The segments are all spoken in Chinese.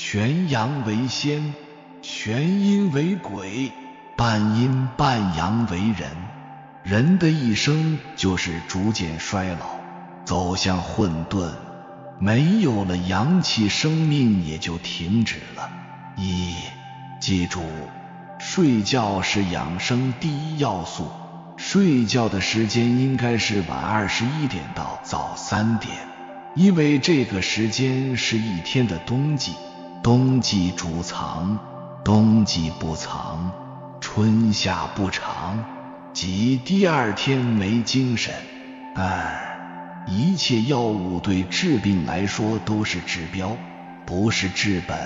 全阳为仙，全阴为鬼，半阴半阳为人。人的一生就是逐渐衰老，走向混沌，没有了阳气，生命也就停止了。记住，睡觉是养生第一要素，睡觉的时间应该是晚21点到早3点，因为这个时间是一天的冬季，冬季主藏，冬季不藏，春夏不长，即第二天没精神。一切药物对治病来说都是治标，不是治本，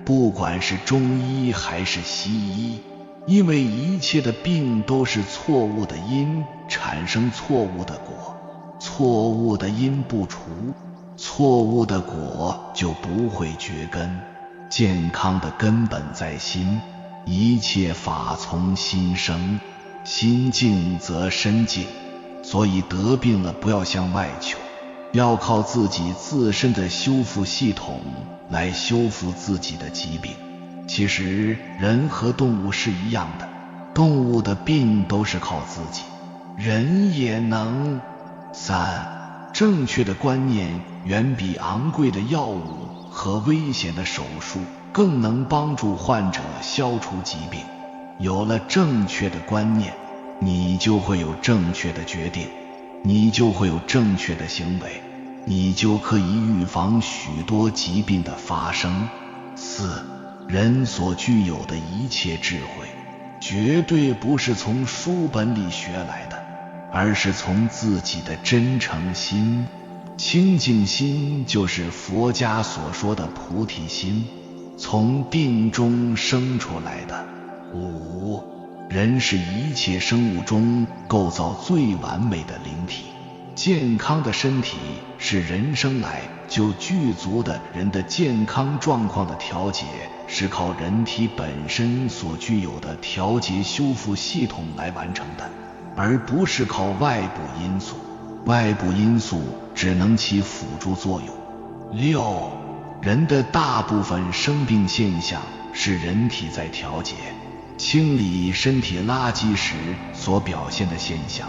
不管是中医还是西医，因为一切的病都是错误的因产生错误的果，错误的因不除，错误的果就不会绝根。健康的根本在心，一切法从心生，心静则身静，所以得病了不要向外求，要靠自己自身的修复系统来修复自己的疾病。其实人和动物是一样的，动物的病都是靠自己，人也能。正确的观念远比昂贵的药物和危险的手术更能帮助患者消除疾病。有了正确的观念，你就会有正确的决定，你就会有正确的行为，你就可以预防许多疾病的发生。人所具有的一切智慧，绝对不是从书本里学来的，而是从自己的真诚心。清净心就是佛家所说的菩提心，从定中生出来的。人是一切生物中构造最完美的灵体，健康的身体是人生来就具足的。人的健康状况的调节是靠人体本身所具有的调节修复系统来完成的，而不是靠外部因素。外部因素只能起辅助作用。人的大部分生病现象是人体在调节，清理身体垃圾时所表现的现象，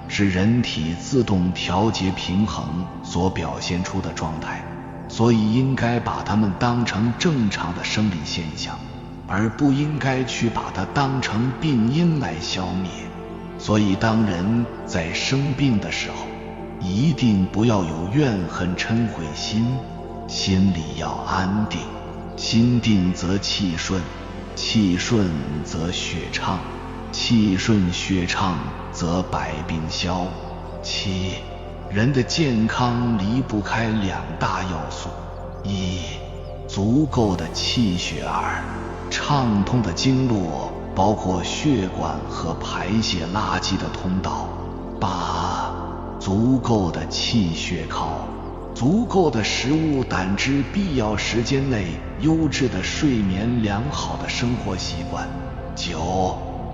是人体自动调节平衡所表现出的状态，所以应该把它们当成正常的生理现象，而不应该去把它当成病因来消灭。所以当人在生病的时候，一定不要有怨恨嗔恚心，心里要安定，心定则气顺，气顺则血畅，气顺血畅则百病消。人的健康离不开2大要素：足够的气血；2畅通的经络，包括血管和排泄垃圾的通道。足够的气血靠足够的食物胆汁，必要时间内优质的睡眠，良好的生活习惯。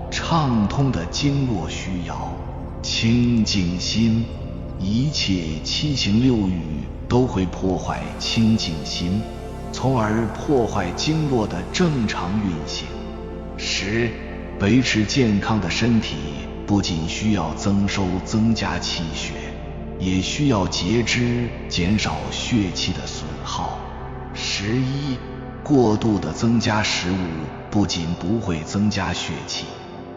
畅通的经络需要清净心，一切七情六欲都会破坏清净心，从而破坏经络的正常运行。维持健康的身体不仅需要增加气血，也需要节制，减少血气的损耗。过度的增加食物不仅不会增加血气，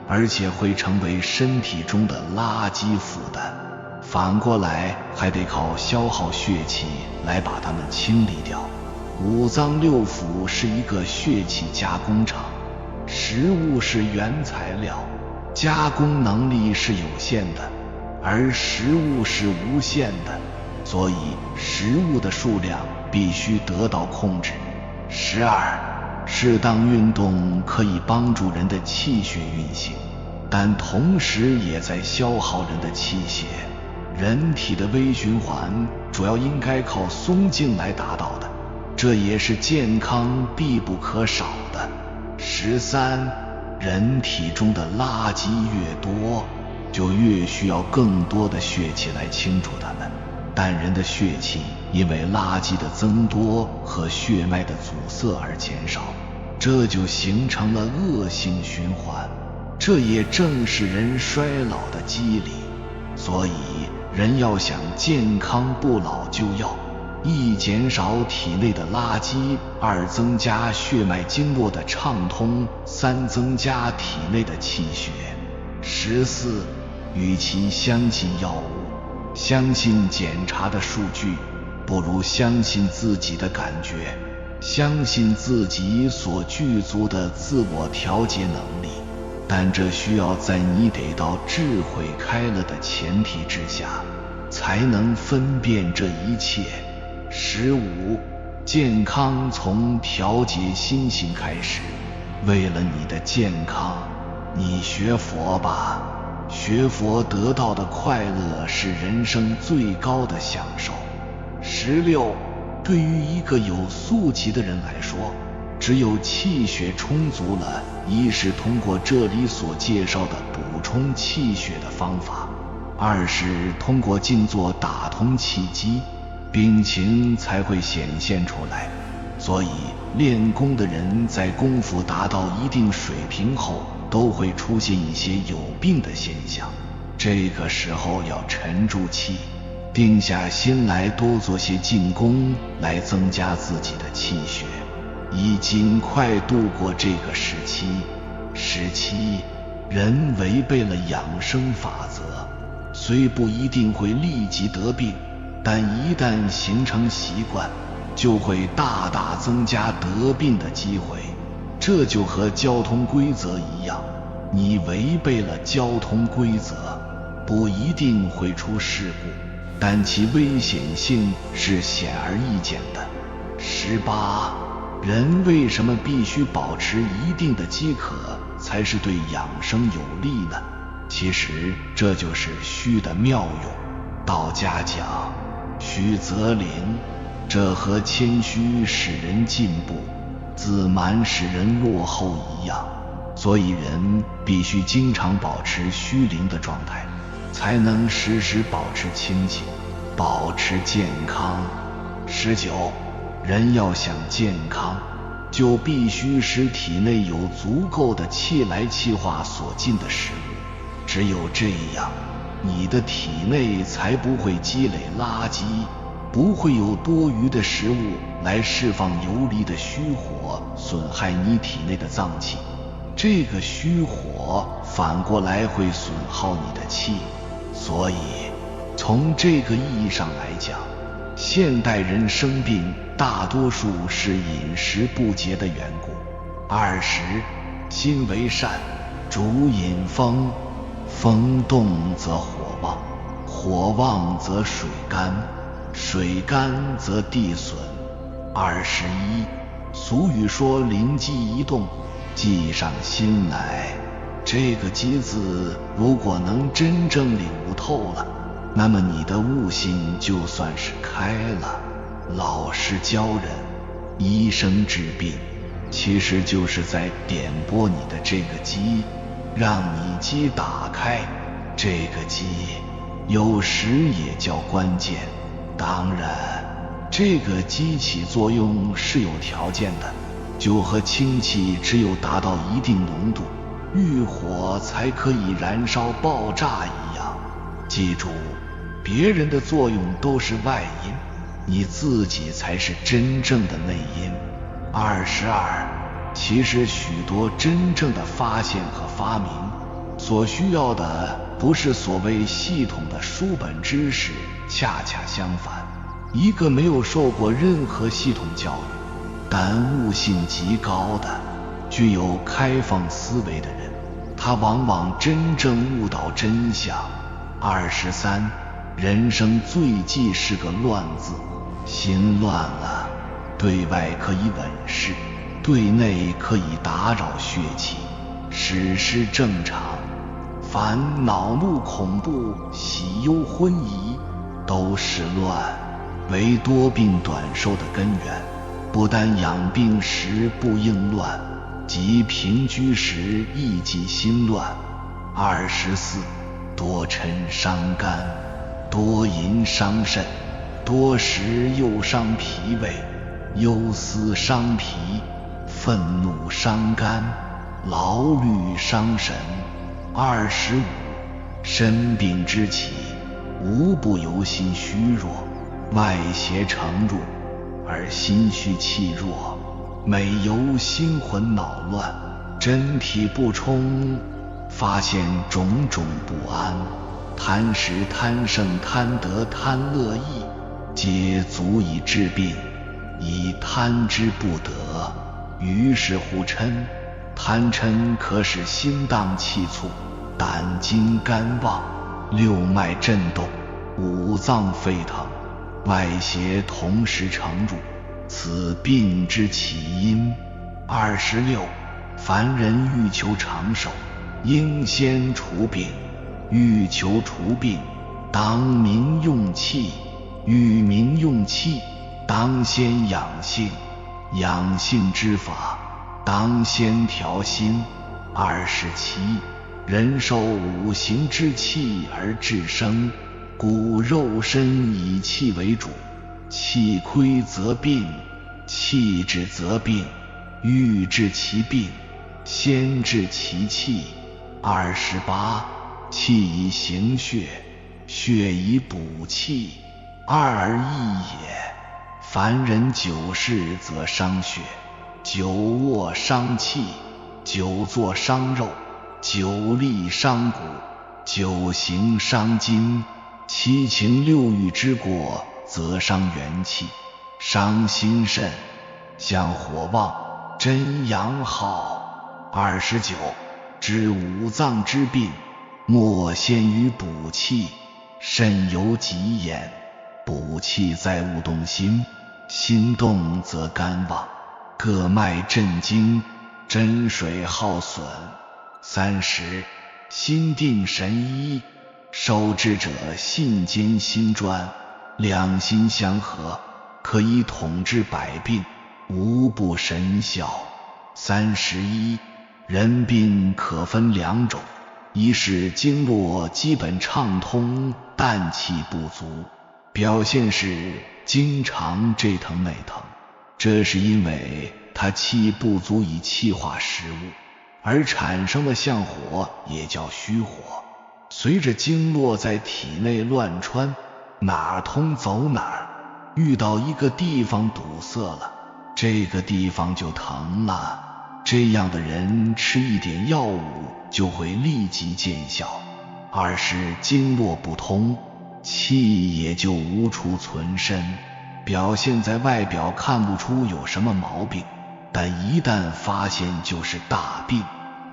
而且会成为身体中的垃圾负担，反过来还得靠消耗血气来把它们清理掉。五脏六腑是一个血气加工厂，食物是原材料，加工能力是有限的，而食物是无限的，所以食物的数量必须得到控制。适当运动可以帮助人的气血运行，但同时也在消耗人的气血。人体的微循环主要应该靠松静来达到的，这也是健康必不可少的。人体中的垃圾越多，就越需要更多的血气来清除它们，但人的血气因为垃圾的增多和血脉的阻塞而减少，这就形成了恶性循环。这也正是人衰老的机理。所以人要想健康不老，就要一减少体内的垃圾，二增加血脉经络的畅通，三增加体内的气血。14与其相信药物，相信检查的数据，不如相信自己的感觉，相信自己所具足的自我调节能力。但这需要在你得到智慧开了的前提之下，才能分辨这一切。15健康从调节心性开始。为了你的健康，你学佛吧。学佛得到的快乐是人生最高的享受。16对于一个有宿疾的人来说，只有气血充足了，一是通过这里所介绍的补充气血的方法，二是通过静坐打通气机，病情才会显现出来。所以练功的人在功夫达到一定水平后，都会出现一些有病的现象。这个时候要沉住气，定下心来，多做些静功，来增加自己的气血，以尽快度过这个时期。17人违背了养生法则，虽不一定会立即得病，但一旦形成习惯，就会大大增加得病的机会。这就和交通规则一样，你违背了交通规则，不一定会出事故，但其危险性是显而易见的。18人为什么必须保持一定的饥渴才是对养生有利呢？其实这就是虚的妙用。道家讲虚则灵，这和谦虚使人进步，自满使人落后一样。所以人必须经常保持虚灵的状态，才能时时保持清醒，保持健康。19人要想健康，就必须使体内有足够的气来气化所进的食物，只有这样，你的体内才不会积累垃圾，不会有多余的食物来释放游离的虚火，损害你体内的脏器。这个虚火反过来会损耗你的气。所以从这个意义上来讲，现代人生病大多数是饮食不节的缘故。20心为善，主引风，风动则火旺，火旺则水干，水干则地损。21俗语说灵机一动，计上心来。这个机字如果能真正领悟透了，那么你的悟性就算是开了。老师教人，医生治病，其实就是在点拨你的这个机，让你机打开。这个机有时也叫关键。当然这个机起作用是有条件的，就和氢气只有达到一定浓度，遇火才可以燃烧爆炸一样。记住，别人的作用都是外因，你自己才是真正的内因。22其实许多真正的发现和发明，所需要的不是所谓系统的书本知识，恰恰相反，一个没有受过任何系统教育，但悟性极高的，具有开放思维的人，他往往真正悟到真相。23人生最忌是个乱字，心乱了，对外可以稳势，对内可以打扰血气，使失正常。凡恼怒恐怖喜忧昏疑，都是乱，为多病短寿的根源。不但养病时不应乱，即平居时亦忌心乱。24多嗔伤肝，多淫伤肾，多食又伤脾胃，忧思伤脾，愤怒伤肝，劳虑伤神。25身病之起，无不由心虚弱，外邪乘入，而心虚气弱，每由心魂恼乱，真体不充，发现种种不安，贪食贪胜贪得贪乐意，皆足以治病，以贪之不得，于是乎嗔。贪嗔可使心荡气促，胆经肝旺，六脉震动，五脏沸腾，外邪同时乘入，此病之起因。26凡人欲求长寿，应先除病。欲求除病，当民用气。欲民用气，当先养性。养性之法，当先调心。27人受五行之气而致生，故肉身以气为主，气亏则病，气滞则病。欲治其病，先治其气。28气以行血，血以补气，二而一也。凡人久视则伤血，久卧伤气，久坐伤肉，久立伤骨，久行伤筋。七情六欲之过，则伤元气，伤心肾，像火旺，真阳耗。29治五脏之病，莫先于补气。肾由己焉，补气在勿动心，心动则肝旺，各脉震惊，真水耗损。30心定神一，受治者信坚心专，两心相合，可以统治百病，无不神效。31人病可分两种，一是经络基本畅通，但气不足，表现是经常这疼那疼，这是因为他气不足以气化食物，而产生的相火也叫虚火，随着经络在体内乱穿，哪儿通走哪儿，遇到一个地方堵塞了，这个地方就疼了。这样的人吃一点药物就会立即见效。二是经络不通，气也就无处存身，表现在外表看不出有什么毛病，但一旦发现就是大病，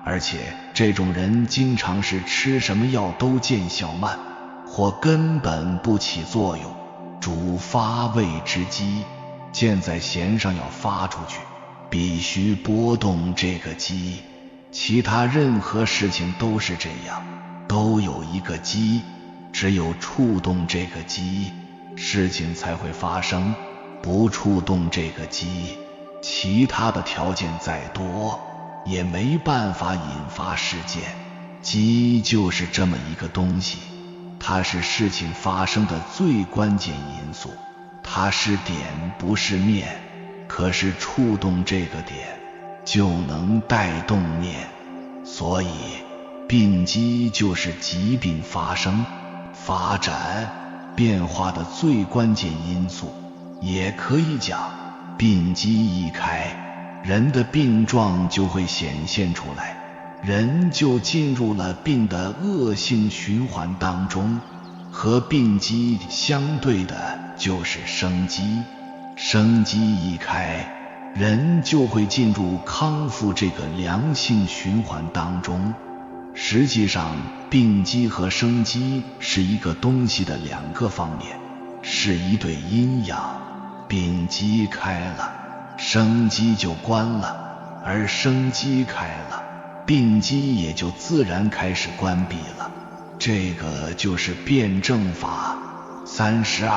而且这种人经常是吃什么药都见效慢，或根本不起作用。主发胃之机，箭在弦上要发出去，必须拨动这个机，其他任何事情都是这样，都有一个机，只有触动这个机，事情才会发生，不触动这个机，其他的条件再多也没办法引发事件。机就是这么一个东西，它是事情发生的最关键因素，它是点不是面，可是触动这个点就能带动面，所以病机就是疾病发生、发展、变化的最关键因素。也可以讲，病机一开，人的病状就会显现出来，人就进入了病的恶性循环当中。和病机相对的就是生机，生机一开，人就会进入康复这个良性循环当中。实际上，病机和生机是一个东西的两个方面，是一对阴阳。病机开了，生机就关了，而生机开了，病机也就自然开始关闭了。这个就是辩证法。32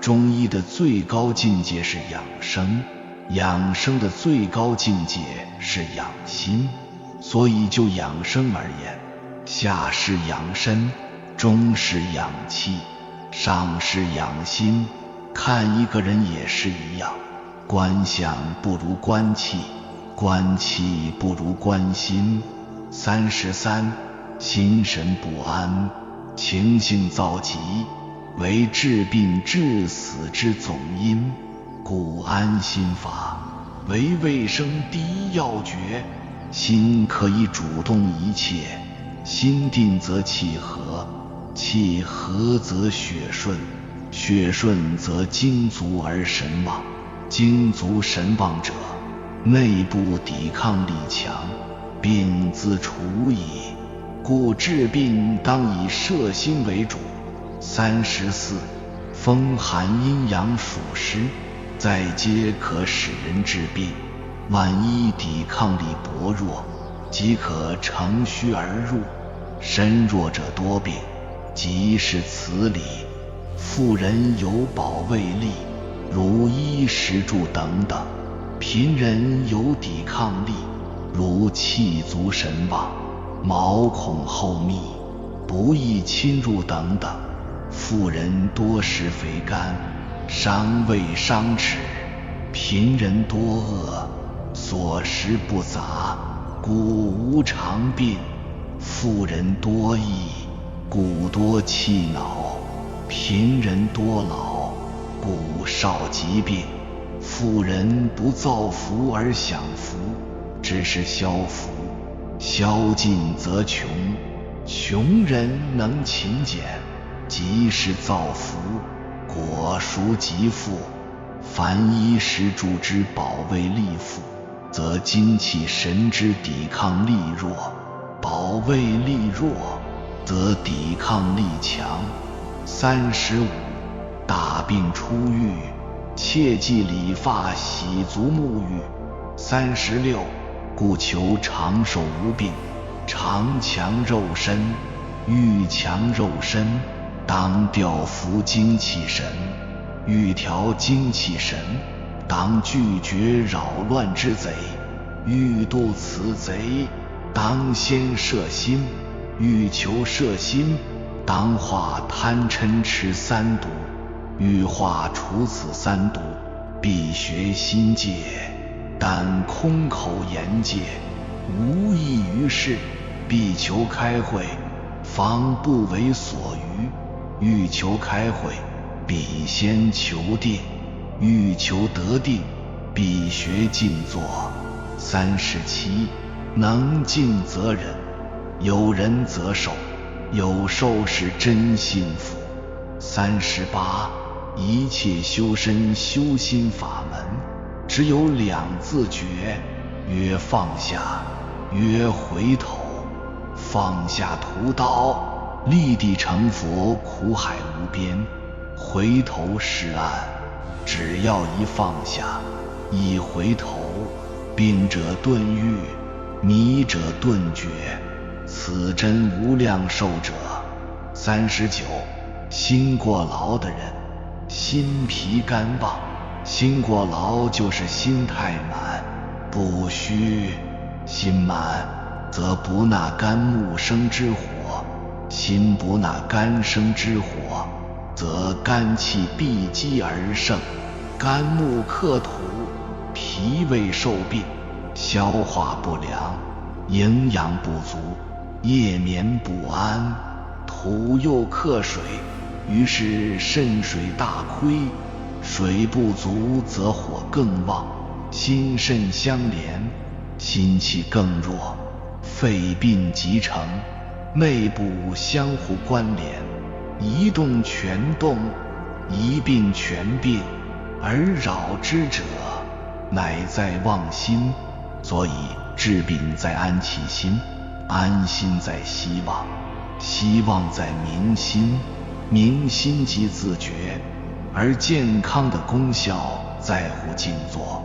中医的最高境界是养生，养生的最高境界是养心，所以就养生而言，下是养身，中是养气，上是养心，看一个人也是一样，观相不如观气，观气不如观心。33心神不安，情性躁急，为治病致死之总因，故安心法为卫生第一要诀。心可以主动一切，心定则气和，气和则血顺，血顺则精足而神旺，精足神旺者，内部抵抗力强，病自除矣。故治病当以摄心为主。34风寒阴阳属湿，在皆可使人治病，万一抵抗力薄弱，即可乘虚而入。身弱者多病，即是此理。妇人有保卫力，如衣食住等等；贫人有抵抗力，如气足神旺，毛孔厚密，不易侵入等等。妇人多食肥甘，伤胃伤齿；贫人多饿，所食不杂，故无常病。妇人多疫，故多气恼；贫人多劳，故少疾病。妇人不造福而享福，只是消福，消尽则穷。穷人能勤俭，即是造福，果孰极富。凡衣食住之保卫力富，则精气神之抵抗力弱；保卫力弱，则抵抗力强。35大病初愈，切忌理发洗足沐浴。36故求长寿无病，常强肉身。欲强肉身，当调服精气神；欲调精气神，当拒绝扰乱之贼；欲度此贼，当先摄心；欲求摄心，当化贪嗔痴三毒；欲化除此三毒，必学心戒。但空口言戒，无益于事，必求开会，方不为所余。欲求开会，必先求定；欲求得定，必学静坐。37能静则忍，有忍则寿，有寿是真幸福。38一切修身修心法门，只有两字诀，曰放下，曰回头。放下屠刀，立地成佛，苦海无边；回头是岸，只要一放下，一回头，病者顿愈，迷者顿觉，此真无量寿者。39心过劳的人，心疲肝旺。心过劳就是心太满，不虚。心满则不纳肝木生之火，心不纳肝生之火，则肝气闭积而盛，肝木克土，脾胃受病，消化不良，营养不足，夜眠不安，土又克水，于是肾水大亏。水不足则火更旺，心肾相连，心气更弱，肺病即成，内部相互关联，一动全动，一病全病，而扰之者乃在妄心。所以治病在安其心，安心在希望，希望在明心，明心即自觉。而健康的功效在乎静坐。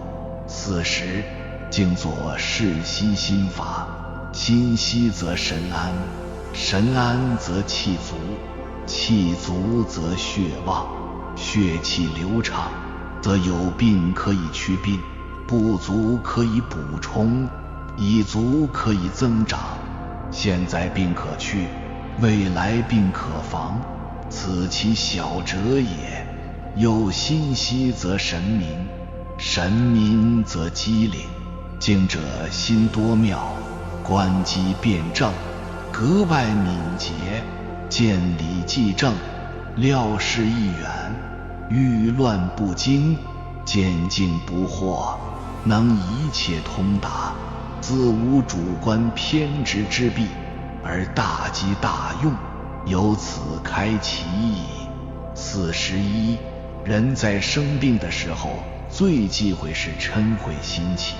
40静坐是息心法，心息则神安，神安则气足，气足则血旺，血气流畅，则有病可以去病，不足可以补充，已足可以增长。现在病可去，未来病可防，此其小者也。有心息则神明，神明则机灵。静者心多妙，观机辩证，格外敏捷，见理既正，料事亦远，遇乱不惊，见静不惑，能一切通达，自无主观偏执之弊，而大机大用，由此开其意。41，人在生病的时候最忌讳是嗔恚心起，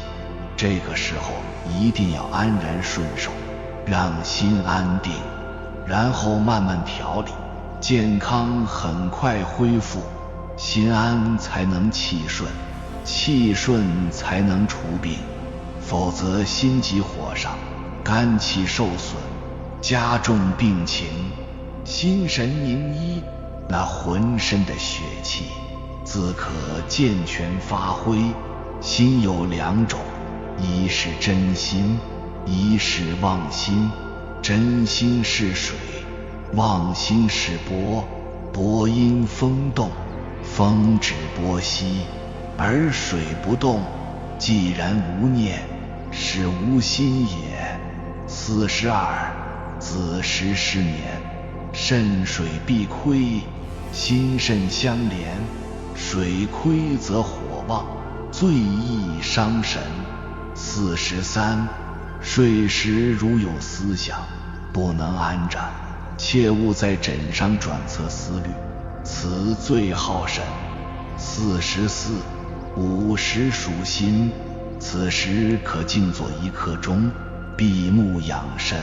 这个时候一定要安然顺手，让心安定，然后慢慢调理，健康很快恢复。心安才能气顺，气顺才能除病，否则心急火上，肝气受损，加重病情。心神凝一，那浑身的血气自可健全发挥。心有两种，一是真心，一是妄心。真心是水，妄心是波，波因风动，风止波息，而水不动，既然无念，是无心也。42，子时失眠，肾水必亏，心肾相连，水亏则火旺，最易伤神。43，睡时如有思想，不能安枕，切勿在枕上转侧思虑，此最耗神。44，午时属心，此时可静坐一刻钟，闭目养神，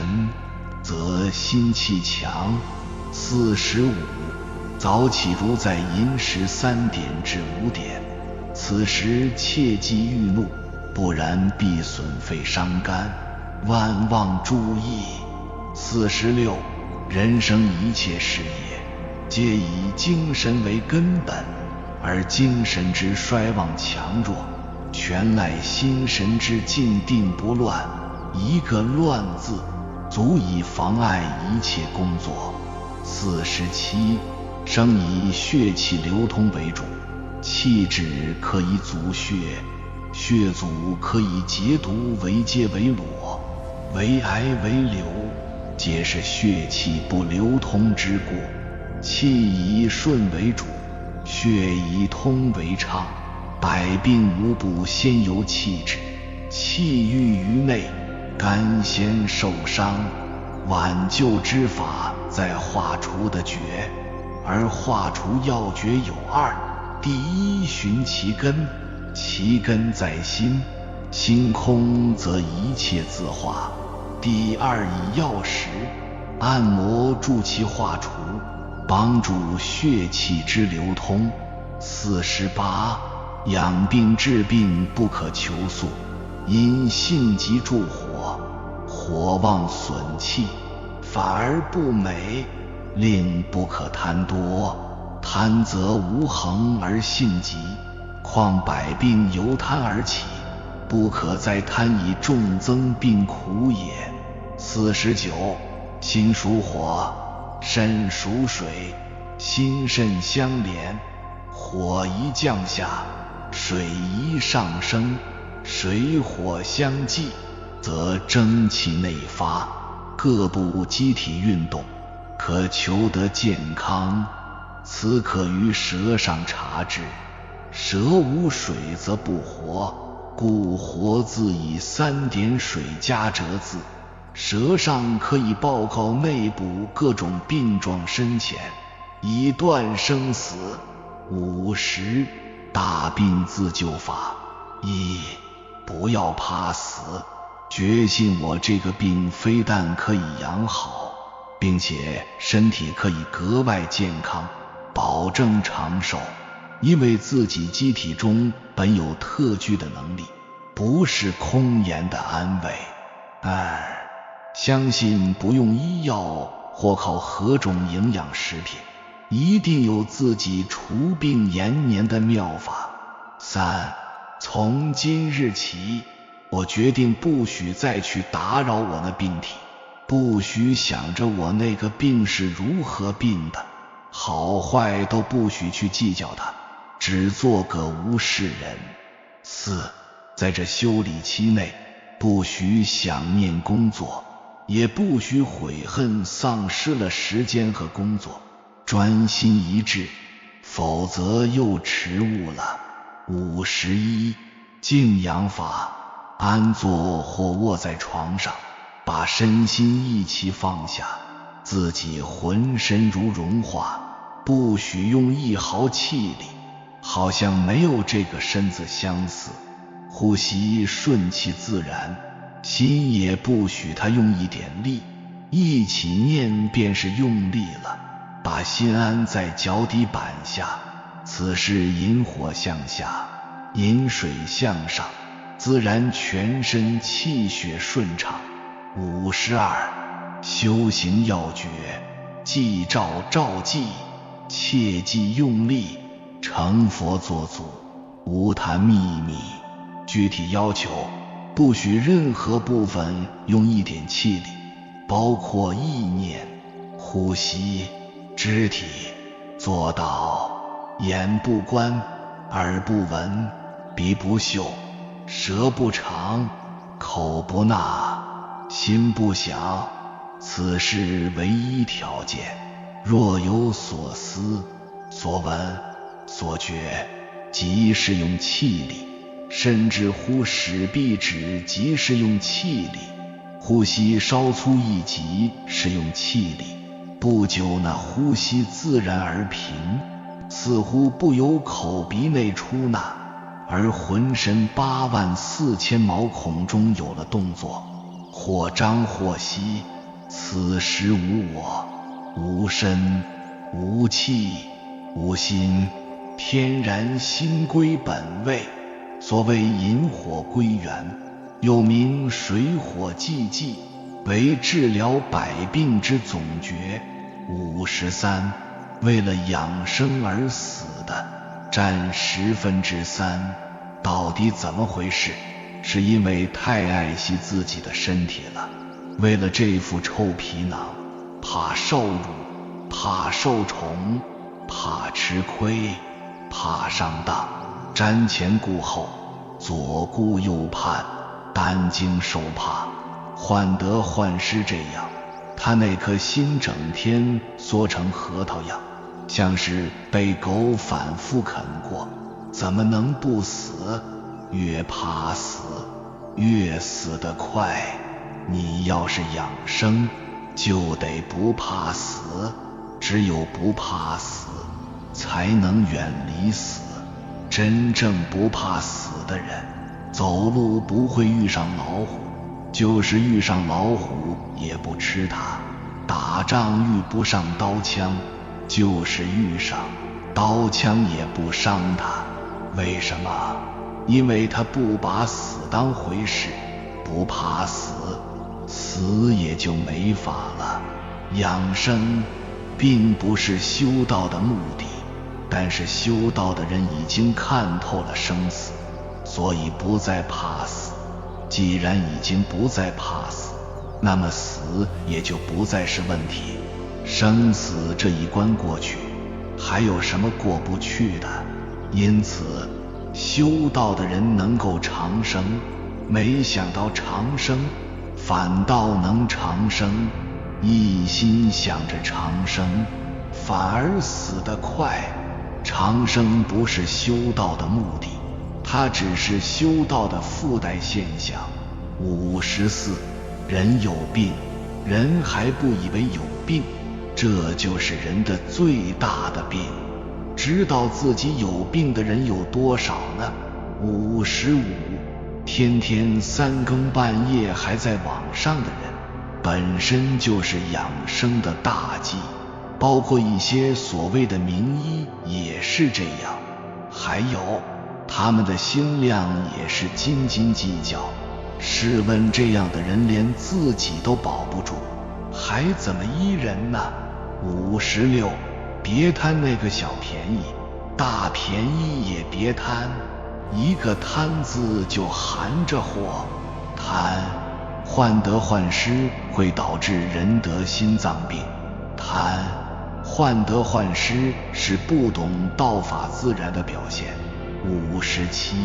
则心气强。45，早起如在寅时3点至5点，此时切忌郁怒，不然必损肺伤肝，万望注意。46，人生一切事业皆以精神为根本，而精神之衰旺强弱，全赖心神之静定不乱，一个乱字足以妨碍一切工作。47，生以血气流通为主，气滞可以阻血，血阻可以解毒为结为裸，为癌为瘤，皆是血气不流通之故。气以顺为主，血以通为畅，百病无不先由气滞，气郁于内，肝先受伤。挽救之法在化除的诀，而化除要诀有二：第一，寻其根，其根在心，心空则一切自化；第二，以药食，按摩助其化除，帮助血气之流通。48，养病治病不可求速，因性急助火，火旺损气，反而不美。令不可贪多，贪则无恒而性急，况百病由贪而起，不可再贪以重增病苦也。49，心属火，肾属水，心肾相连，火一降下，水一上升，水火相济，则蒸气内发，各部机体运动，可求得健康。此可于舌上察之，舌无水则不活，故活字以3点水加折字，舌上可以报告内部各种病状深浅，以断生死。50，大病自救法。1，不要怕死，决信我这个病非但可以养好，并且身体可以格外健康，保证长寿，因为自己机体中本有特具的能力，不是空言的安慰。2，相信不用医药或靠何种营养食品，一定有自己除病延年的妙法。3，从今日起，我决定不许再去打扰我那病体，不许想着我那个病是如何病的，好坏都不许去计较它，只做个无事人。4. 在这修理期内，不许想念工作，也不许悔恨丧失了时间和工作，专心一致，否则又迟误了。51. 静养法，安坐或卧在床上，把身心一起放下，自己浑身如融化，不许用一毫气力，好像没有这个身子相似。呼吸顺其自然，心也不许他用一点力，一起念便是用力了。把心安在脚底板下，此时引火向下，引水向上，自然全身气血顺畅。52. 修行要诀，记照照记，切记用力，成佛做祖，无谈秘密。具体要求，不许任何部分用一点气力，包括意念、呼吸、肢体，做到眼不观，耳不闻，鼻不嗅，舌不尝，口不纳，心不想，此是唯一条件。若有所思、所闻、所觉，即是用气力，甚至乎使臂指即是用气力，呼吸稍粗一级是用气力。不久那呼吸自然而平，似乎不由口鼻内出纳，而浑身84000毛孔中有了动作，或张或息，此时无我，无身，无气，无心，天然心归本位。所谓引火归元，又名水火既济，为治疗百病之总诀。53. 为了养生而死的占3%，到底怎么回事？是因为太爱惜自己的身体了，为了这副臭皮囊，怕受辱，怕受宠，怕吃亏，怕上当，瞻前顾后，左顾右盼，担惊受怕，患得患失。这样他那颗心整天缩成核桃样，像是被狗反复啃过，怎么能不死？越怕死，越死得快。你要是养生，就得不怕死，只有不怕死，才能远离死。真正不怕死的人，走路不会遇上老虎，就是遇上老虎也不吃它。打仗遇不上刀枪，就是遇上刀枪也不伤他。为什么？因为他不把死当回事，不怕死，死也就没法了。养生并不是修道的目的，但是修道的人已经看透了生死，所以不再怕死。既然已经不再怕死，那么死也就不再是问题。生死这一关过去，还有什么过不去的？因此修道的人能够长生，没想到长生反倒能长生，一心想着长生，反而死得快。长生不是修道的目的，它只是修道的附带现象。54. 人有病，人还不以为有病，这就是人的最大的病。知道自己有病的人有多少呢？55. 天天3更半夜还在网上的人，本身就是养生的大忌，包括一些所谓的名医也是这样。还有他们的心量也是斤斤计较，试问这样的人连自己都保不住，还怎么医人呢？56. 别贪那个小便宜，大便宜也别贪，一个贪字就含着祸。贪，患得患失会导致人得心脏病；贪，患得患失是不懂道法自然的表现。57，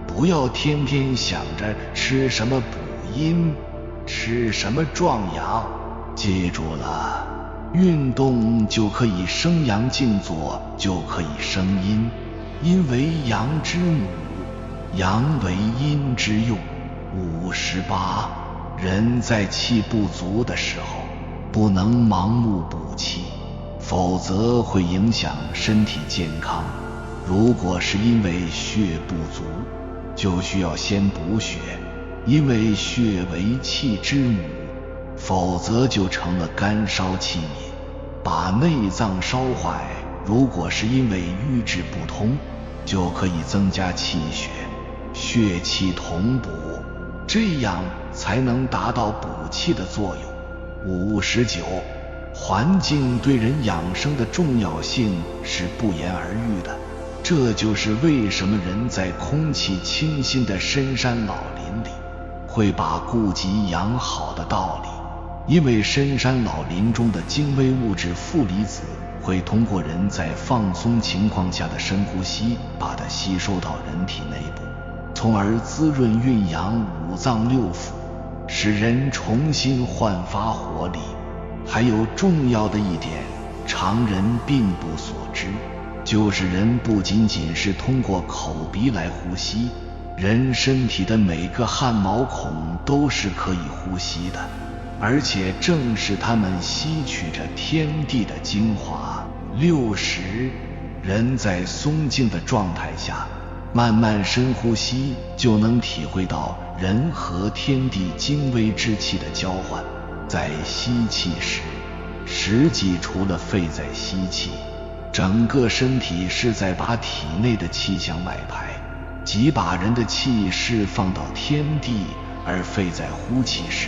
不要天天想着吃什么补阴，吃什么壮阳，记住了，运动就可以生阳，静坐就可以生阴。阴为阳之母，阳为阴之用。58，人在气不足的时候，不能盲目补气，否则会影响身体健康。如果是因为血不足，就需要先补血，因为血为气之母，否则就成了干烧气敏，把内脏烧坏。如果是因为瘀滞不通，就可以增加气血，血气同补，这样才能达到补气的作用。59，环境对人养生的重要性是不言而喻的，这就是为什么人在空气清新的深山老林里会把痼疾养好的道理。因为深山老林中的精微物质负离子会通过人在放松情况下的深呼吸，把它吸收到人体内部，从而滋润运养五脏六腑，使人重新焕发活力。还有重要的一点，常人并不所知，就是人不仅仅是通过口鼻来呼吸，人身体的每个汗毛孔都是可以呼吸的，而且正是它们吸取着天地的精华。60，人在松静的状态下慢慢深呼吸，就能体会到人和天地精微之气的交换。在吸气时，实际除了肺在吸气，整个身体是在把体内的气向外排，即把人的气释放到天地，而肺在呼气时，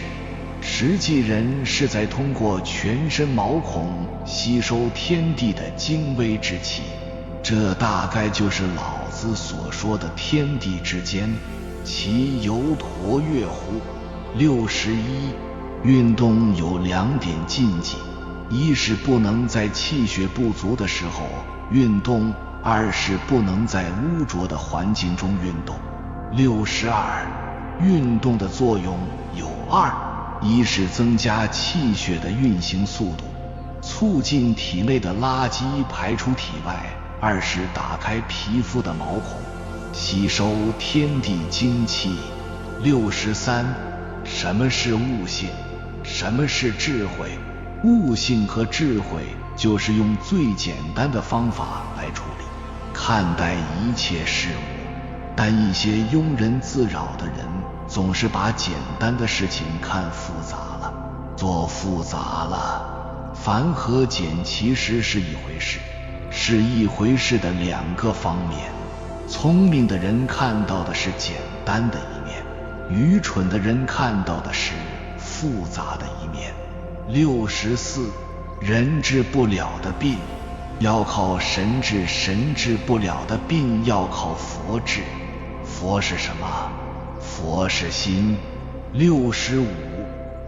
实际人是在通过全身毛孔吸收天地的精微之气。这大概就是老子所说的天地之间，其犹橐越乎？61，运动有2点禁忌，一是不能在气血不足的时候运动，二是不能在污浊的环境中运动。62，运动的作用有2，一是增加气血的运行速度，促进体内的垃圾排出体外；二是打开皮肤的毛孔，吸收天地精气。63，什么是悟性？什么是智慧？悟性和智慧就是用最简单的方法来处理看待一切事物，但一些庸人自扰的人总是把简单的事情看复杂了，做复杂了。繁和简其实是一回事，是一回事的2个方面。聪明的人看到的是简单的一面，愚蠢的人看到的是复杂的一面。64，人治不了的病要靠神治，神治不了的病要靠佛治。佛是什么？佛是心。65，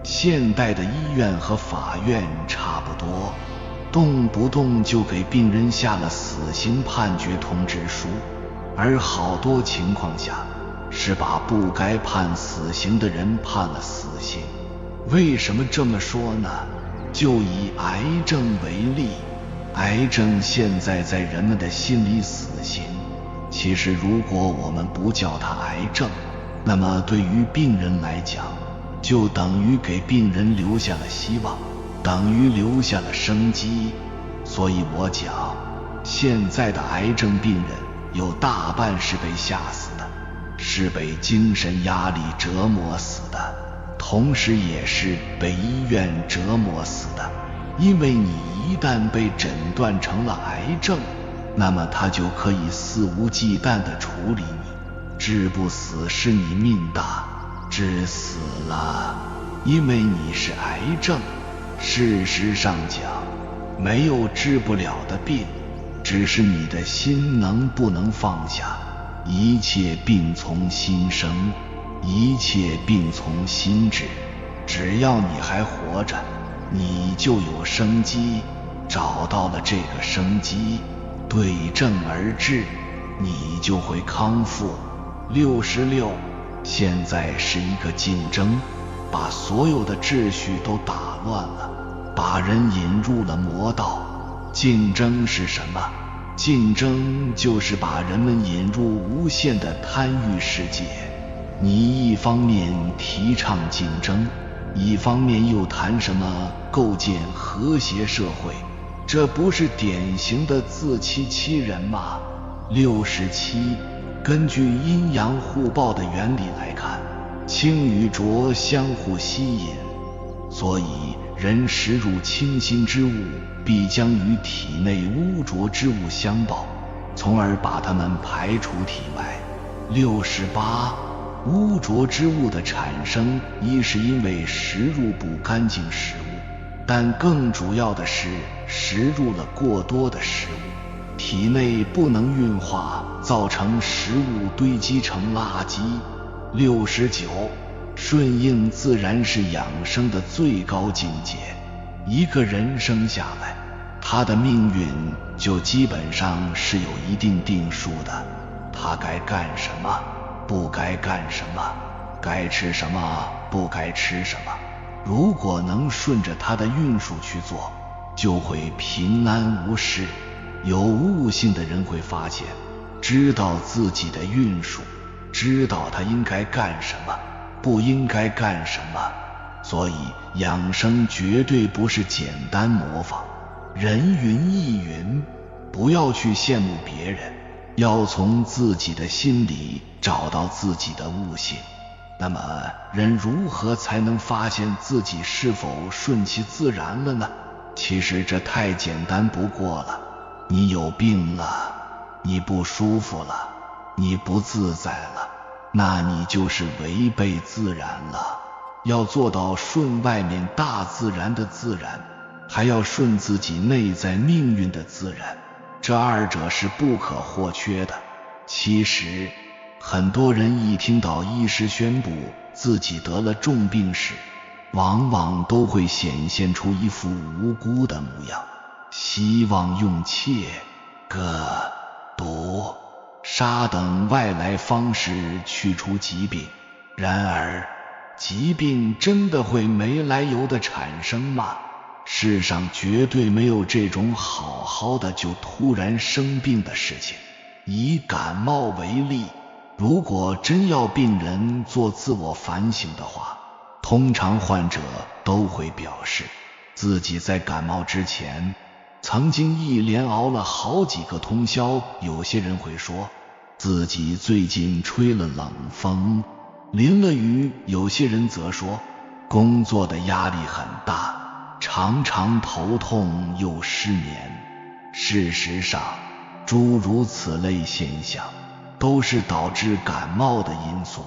现代的医院和法院差不多，动不动就给病人下了死刑判决通知书，而好多情况下是把不该判死刑的人判了死刑。为什么这么说呢？就以癌症为例，癌症现在在人们的心里死刑，其实如果我们不叫它癌症，那么对于病人来讲，就等于给病人留下了希望，等于留下了生机。所以我讲，现在的癌症病人有大半是被吓死的，是被精神压力折磨死的，同时也是被医院折磨死的。因为你一旦被诊断成了癌症，那么他就可以肆无忌惮地处理你，治不死是你命大，治死了因为你是癌症。事实上讲，没有治不了的病，只是你的心能不能放下。一切病从心生，一切病从心治，只要你还活着，你就有生机。找到了这个生机，对症而治，你就会康复。66，现在是一个竞争，把所有的秩序都打乱了，把人引入了魔道。竞争是什么？竞争就是把人们引入无限的贪欲世界。你一方面提倡竞争，一方面又谈什么构建和谐社会，这不是典型的自欺欺人吗？67，根据阴阳互爆的原理来看，清与浊相互吸引，所以人食入清新之物，必将与体内污浊之物相爆，从而把它们排除体外。68，污浊之物的产生，一是因为食入不干净食物，但更主要的是食入了过多的食物，体内不能运化，造成食物堆积成垃圾。69，顺应自然是养生的最高境界。一个人生下来，他的命运就基本上是有一定定数的，他该干什么，不该干什么，该吃什么，不该吃什么。如果能顺着他的运数去做，就会平安无事。有悟性的人会发现，知道自己的运数，知道他应该干什么，不应该干什么。所以养生绝对不是简单模仿，人云亦云，不要去羡慕别人，要从自己的心里找到自己的悟性。那么人如何才能发现自己是否顺其自然了呢？其实这太简单不过了。你有病了，你不舒服了，你不自在了，那你就是违背自然了。要做到顺外面大自然的自然，还要顺自己内在命运的自然，这二者是不可或缺的。其实很多人一听到医师宣布自己得了重病时，往往都会显现出一副无辜的模样，希望用切、割、毒、杀等外来方式去除疾病。然而疾病真的会没来由的产生吗？世上绝对没有这种好好的就突然生病的事情。以感冒为例，如果真要病人做自我反省的话，通常患者都会表示自己在感冒之前曾经一连熬了好几个通宵，有些人会说自己最近吹了冷风，淋了雨，有些人则说工作的压力很大，常常头痛又失眠。事实上，诸如此类现象都是导致感冒的因素。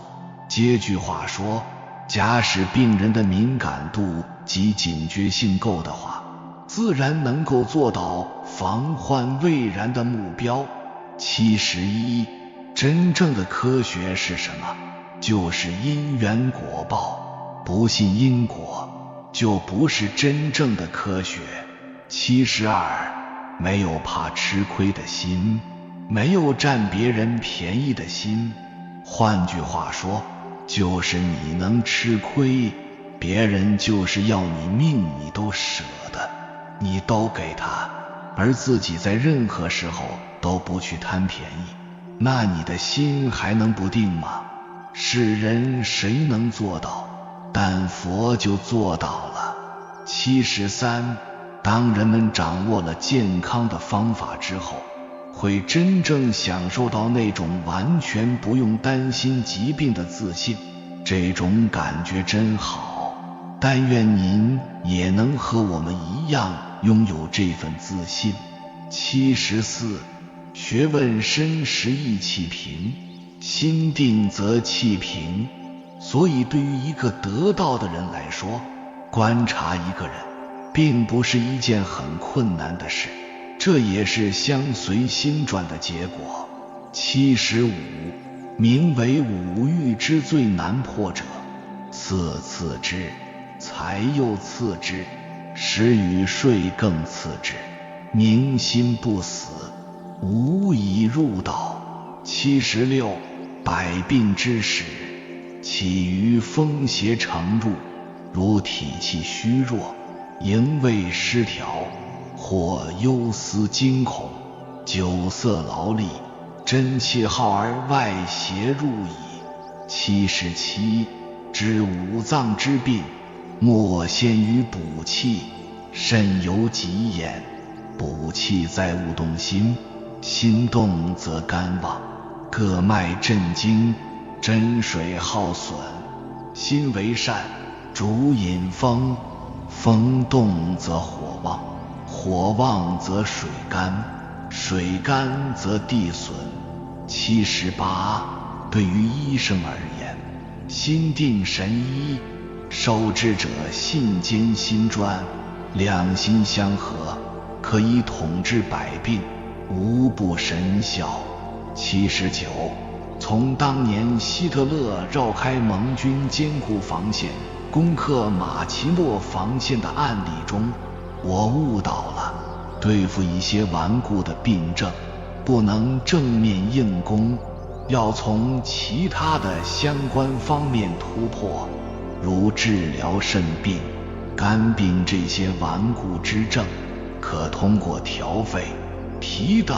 接句话说，假使病人的敏感度及警觉性够的话，自然能够做到防患未然的目标。71，真正的科学是什么？就是因缘果报，不信因果，就不是真正的科学。72，没有怕吃亏的心，没有占别人便宜的心。换句话说，就是你能吃亏，别人就是要你命你都舍得，你都给他，而自己在任何时候都不去贪便宜，那你的心还能不定吗？世人谁能做到？但佛就做到了。73，当人们掌握了健康的方法之后，会真正享受到那种完全不用担心疾病的自信，这种感觉真好。但愿您也能和我们一样拥有这份自信。74，学问深时意气平，心定则气平。所以对于一个得道的人来说，观察一个人并不是一件很困难的事，这也是相随心转的结果。75，名为五欲之最难破者，色次之，财又次之，食与睡更次之。宁心不死，无以入道。76百病之始，起于风邪成入，如体气虚弱，营卫失调，或忧思惊恐，酒色劳力，真气耗而外邪入矣。77知五脏之病，莫先于补气，肾有极焉。补气在勿动心，心动则肝旺，各脉震惊，真水耗损。心为善，主引风，风动则火旺，火旺则水干，水干则地损。78对于医生而言，心定神医，受治者信坚心专，两心相合，可以统治百病，无不神效。79从当年希特勒绕开盟军坚固防线，攻克马奇诺防线的案例中，我悟到了对付一些顽固的病症，不能正面硬攻，要从其他的相关方面突破，如治疗肾病、肝病这些顽固之症，可通过调肺、脾等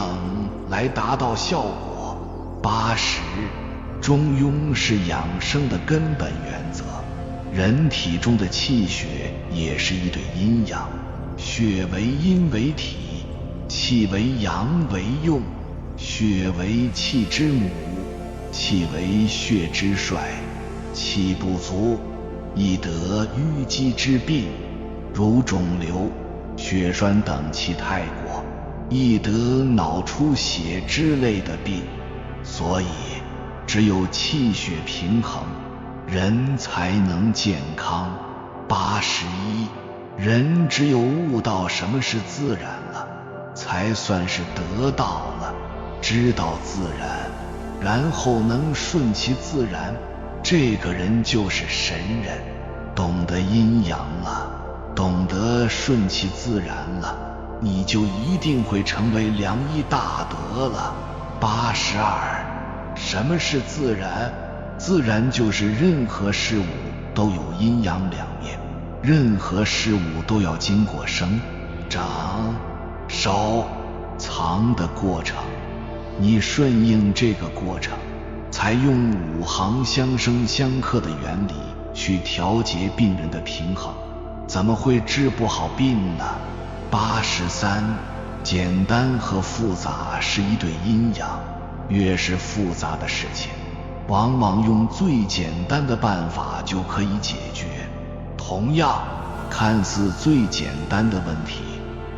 来达到效果。80中庸是养生的根本原则，人体中的气血也是一对阴阳，血为阴为体，气为阳为用，血为气之母，气为血之帅。气不足，易得淤积之病，如肿瘤、血栓等；气太过，易得脑出血之类的病。所以只有气血平衡，人才能健康。81人只有悟到什么是自然了，才算是得道了。知道自然，然后能顺其自然，这个人就是神人。懂得阴阳了，懂得顺其自然了，你就一定会成为良医大德了。82什么是自然？自然就是任何事物都有阴阳两面，任何事物都要经过生、长、熟、藏的过程，你顺应这个过程，采用五行相生相克的原理去调节病人的平衡，怎么会治不好病呢？83简单和复杂是一对阴阳，越是复杂的事情，往往用最简单的办法就可以解决。同样，看似最简单的问题，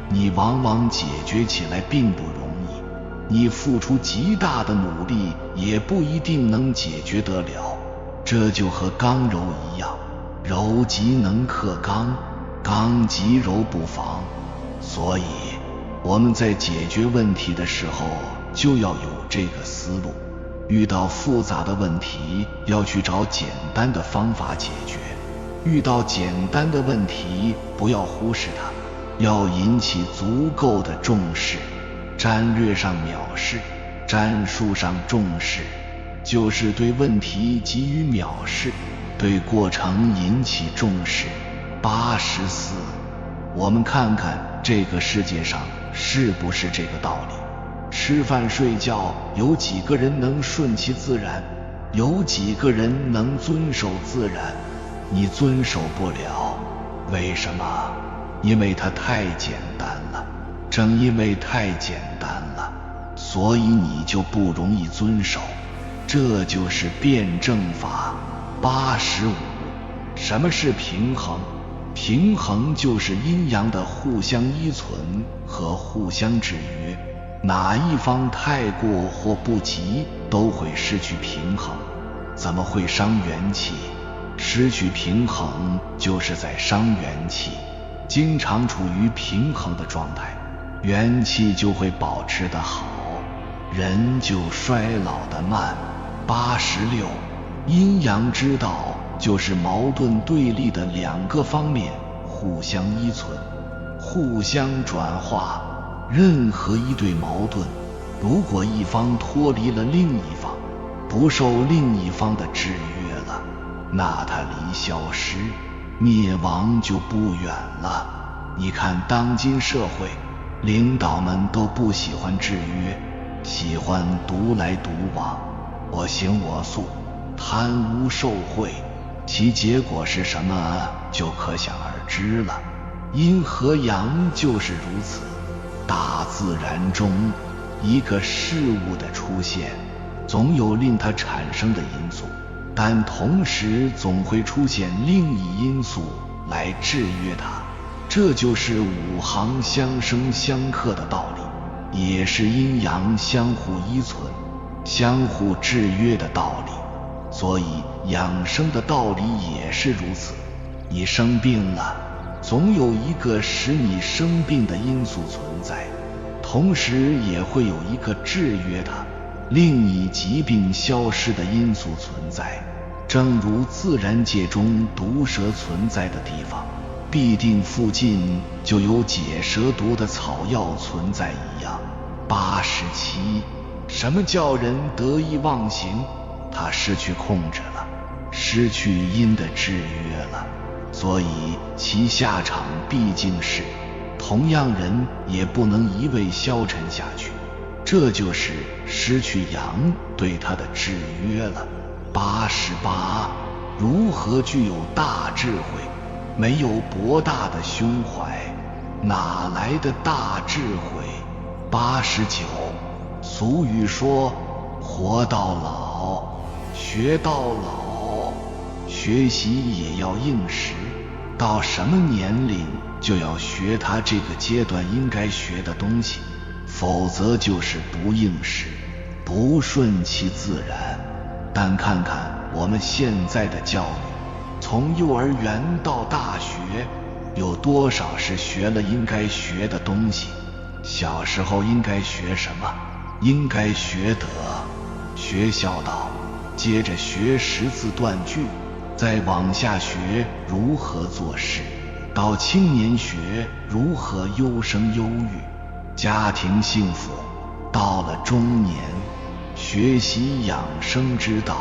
你往往解决起来并不容易，你付出极大的努力也不一定能解决得了。这就和刚柔一样，柔极能克刚，刚极柔不防。所以我们在解决问题的时候就要有这个思路，遇到复杂的问题要去找简单的方法解决，遇到简单的问题不要忽视它，要引起足够的重视。战略上藐视，战术上重视，就是对问题给予藐视，对过程引起重视。84我们看看这个世界上是不是这个道理？吃饭睡觉，有几个人能顺其自然？有几个人能遵守自然？你遵守不了，为什么？因为它太简单了。正因为太简单了，所以你就不容易遵守。这就是辩证法。85什么是平衡？平衡就是阴阳的互相依存和互相制约，哪一方太过或不及都会失去平衡。怎么会伤元气？失去平衡就是在伤元气。经常处于平衡的状态，元气就会保持得好，人就衰老得慢。86阴阳之道就是矛盾对立的两个方面互相依存，互相转化。任何一对矛盾，如果一方脱离了另一方，不受另一方的制约了，那它离消失、灭亡就不远了。你看当今社会，领导们都不喜欢制约，喜欢独来独往，我行我素，贪污受贿，其结果是什么就可想而知了。阴和阳就是如此。大自然中一个事物的出现，总有令它产生的因素，但同时总会出现另一因素来制约它，这就是五行相生相克的道理，也是阴阳相互依存、相互制约的道理。所以养生的道理也是如此，你生病了，总有一个使你生病的因素存在，同时也会有一个制约它、另一疾病消失的因素存在。正如自然界中毒蛇存在的地方，必定附近就有解蛇毒的草药存在一样。87，什么叫人得意忘形？他失去控制了，失去阴的制约了，所以其下场毕竟是同样人也不能一味消沉下去，这就是失去阳对他的制约了。88，如何具有大智慧？没有博大的胸怀，哪来的大智慧？89，俗语说活到老，学到老，学习也要应时，到什么年龄就要学他这个阶段应该学的东西，否则就是不应时，不顺其自然。但看看我们现在的教育，从幼儿园到大学，有多少是学了应该学的东西？小时候应该学什么？应该学德，学孝道，接着学识字断句，再往下学如何做事，到青年学如何优生优育，家庭幸福，到了中年学习养生之道，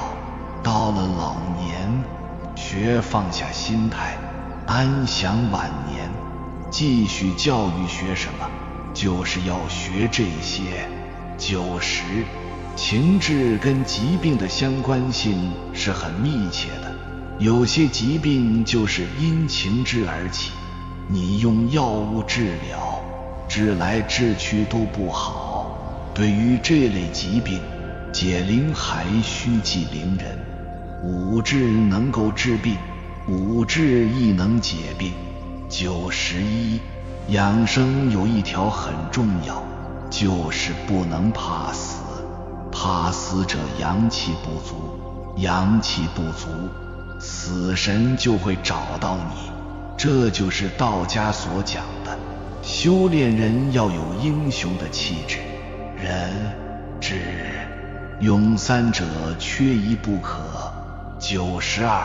到了老年学放下心态，安享晚年。继续教育学什么？就是要学这些。90，情志跟疾病的相关性是很密切的，有些疾病就是因情志而起，你用药物治疗，治来治去都不好。对于这类疾病，解铃还须系铃人，五志能够治病，五志亦能解病。91，养生有一条很重要，就是不能怕死。怕死者阳气不足，阳气不足，死神就会找到你。这就是道家所讲的，修炼人要有英雄的气质，仁、智、勇三者缺一不可。92，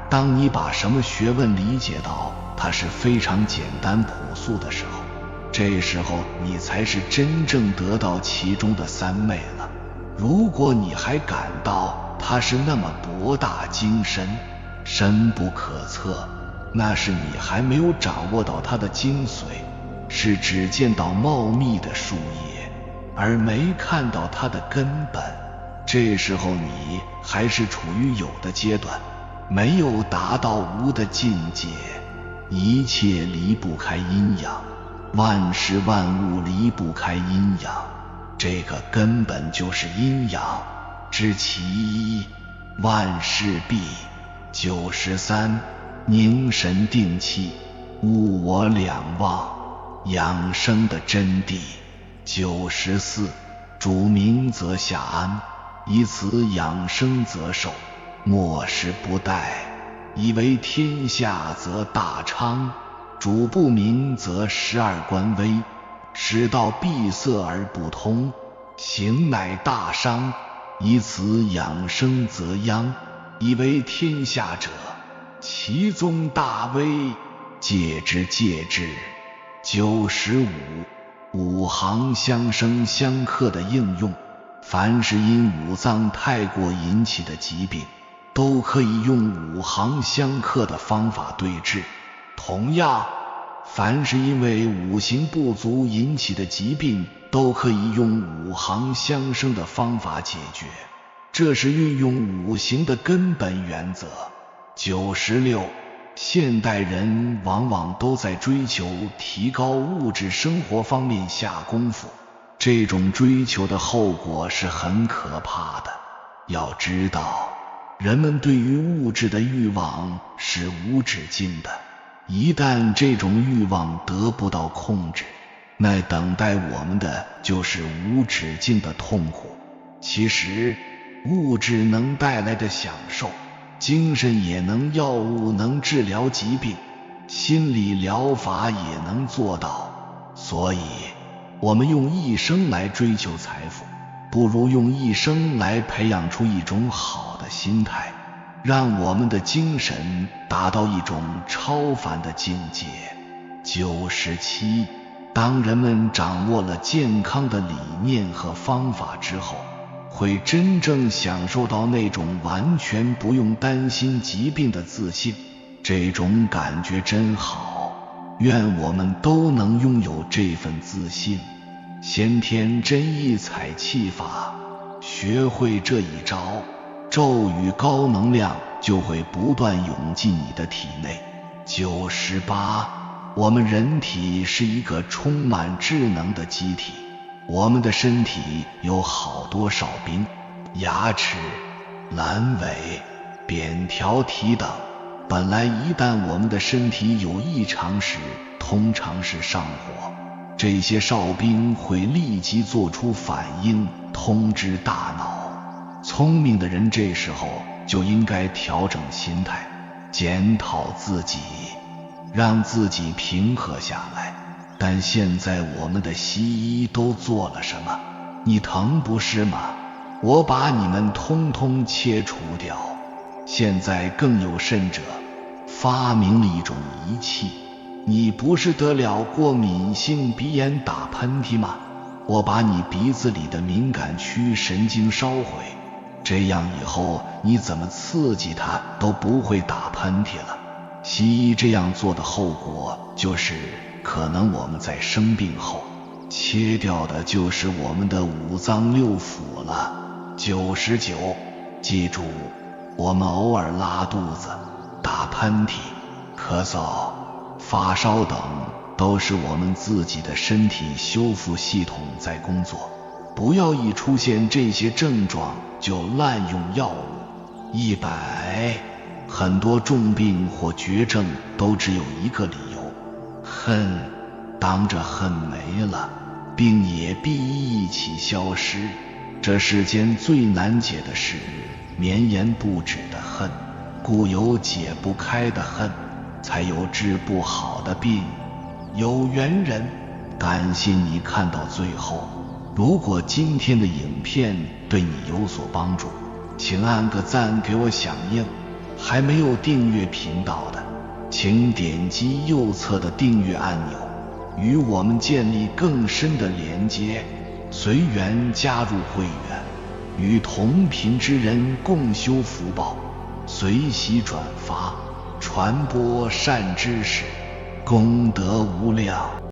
当你把什么学问理解到它是非常简单朴素的时候，这时候你才是真正得到其中的三昧了。如果你还感到它是那么博大精深、深不可测，那是你还没有掌握到它的精髓，是只见到茂密的树叶，而没看到它的根本。这时候你还是处于有的阶段，没有达到无的境界。一切离不开阴阳，万事万物离不开阴阳，这个根本就是阴阳，知其一，万事毕。93，凝神定气，物我两忘，养生的真谛。94，主明则下安，以此养生则寿，莫使不殆。以为天下则大昌，主不明则12官危，使道闭塞而不通，行乃大伤。以此养生则殃，以为天下者，其宗大危，戒之戒之。95，五行相生相克的应用，凡是因五脏太过引起的疾病，都可以用五行相克的方法对治。同样，凡是因为五行不足引起的疾病，都可以用五行相生的方法解决。这是运用五行的根本原则。96. 现代人往往都在追求提高物质生活方面下功夫，这种追求的后果是很可怕的。要知道，人们对于物质的欲望是无止境的，一旦这种欲望得不到控制，那等待我们的就是无止境的痛苦。其实，物质能带来的享受，精神也能，药物能治疗疾病，心理疗法也能做到。所以，我们用一生来追求财富，不如用一生来培养出一种好的心态，让我们的精神达到一种超凡的境界。97. 当人们掌握了健康的理念和方法之后，会真正享受到那种完全不用担心疾病的自信，这种感觉真好，愿我们都能拥有这份自信。先天真意采气法，学会这一招，咒语高能量就会不断涌进你的体内。98. 我们人体是一个充满智能的机体，我们的身体有好多哨兵，牙齿、阑尾、扁桃体等。本来一旦我们的身体有异常时，通常是上火，这些哨兵会立即做出反应，通知大脑。聪明的人这时候就应该调整心态，检讨自己，让自己平和下来。但现在我们的西医都做了什么？你疼不是吗？我把你们通通切除掉。现在更有甚者，发明了一种仪器，你不是得了过敏性鼻炎打喷嚏吗？我把你鼻子里的敏感区神经烧毁，这样以后你怎么刺激它都不会打喷嚏了。西医这样做的后果就是可能我们在生病后切掉的就是我们的五脏六腑了。99. 记住，我们偶尔拉肚子、打喷嚏、咳嗽、发烧等都是我们自己的身体修复系统在工作，不要一出现这些症状就滥用药物。100. 很多重病或绝症都只有一个理由，恨。当这恨没了，病也必一起消失。这世间最难解的是绵延不止的恨，故有解不开的恨，才有治不好的病。有缘人，感谢你看到最后。如果今天的影片对你有所帮助，请按个赞给我响应。还没有订阅频道的，请点击右侧的订阅按钮，与我们建立更深的连接，随缘加入会员，与同频之人共修福报，随喜转发，传播善知识，功德无量。